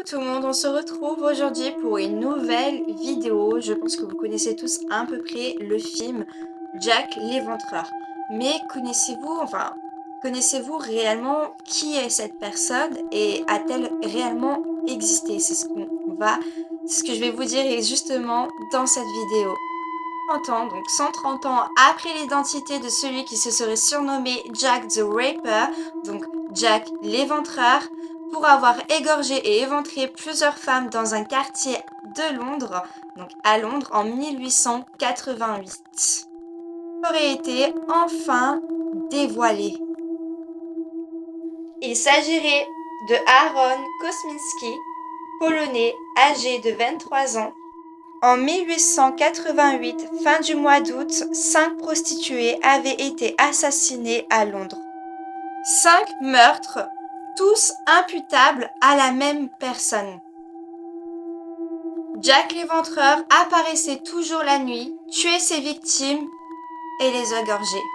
Coucou tout le monde, on se retrouve aujourd'hui pour une nouvelle vidéo. Je pense que vous connaissez tous à peu près le film Jack l'Éventreur. Mais connaissez-vous réellement qui est cette personne et a-t-elle réellement existé? C'est ce que je vais vous dire justement dans cette vidéo. 30 ans, donc 130 ans après l'identité de celui qui se serait surnommé Jack the Ripper, donc Jack l'Éventreur, pour avoir égorgé et éventré plusieurs femmes dans un quartier de Londres, donc à Londres en 1888, aurait été enfin dévoilé. Il s'agirait de Aaron Kosminski, polonais âgé de 23 ans. En 1888, fin du mois d'août, 5 prostituées avaient été assassinées à Londres. 5 meurtres, tous imputables à la même personne. Jack l'Éventreur apparaissait toujours la nuit, tuait ses victimes et les égorgeait.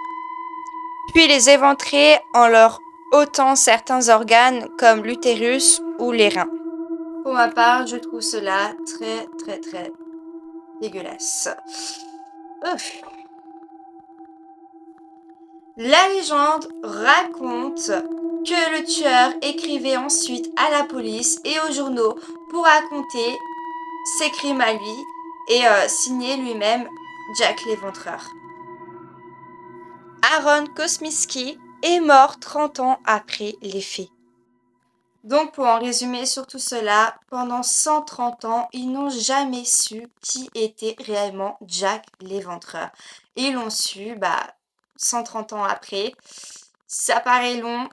Puis les éventrait en leur ôtant certains organes comme l'utérus ou les reins. Pour ma part, je trouve cela très dégueulasse. Ouf. La légende raconte que le tueur écrivait ensuite à la police et aux journaux pour raconter ses crimes à lui et signer lui-même Jack l'Éventreur. Aaron Kosminski est mort 30 ans après les faits. Donc pour en résumer sur tout cela, pendant 130 ans, ils n'ont jamais su qui était réellement Jack l'Éventreur. Ils l'ont su 130 ans après. Ça paraît long.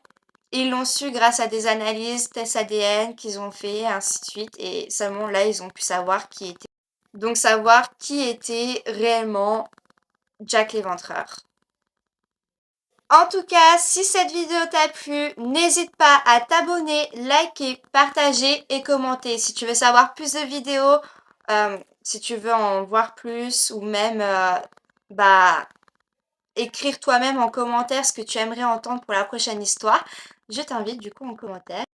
Ils l'ont su grâce à des analyses, tests ADN qu'ils ont fait, ainsi de suite. Et seulement là, ils ont pu savoir qui était. Donc savoir qui était réellement Jack l'Éventreur. En tout cas, si cette vidéo t'a plu, n'hésite pas à t'abonner, liker, partager et commenter. Si tu veux savoir plus de vidéos, si tu veux en voir plus ou même écrire toi-même en commentaire ce que tu aimerais entendre pour la prochaine histoire, je t'invite du coup en commentaire.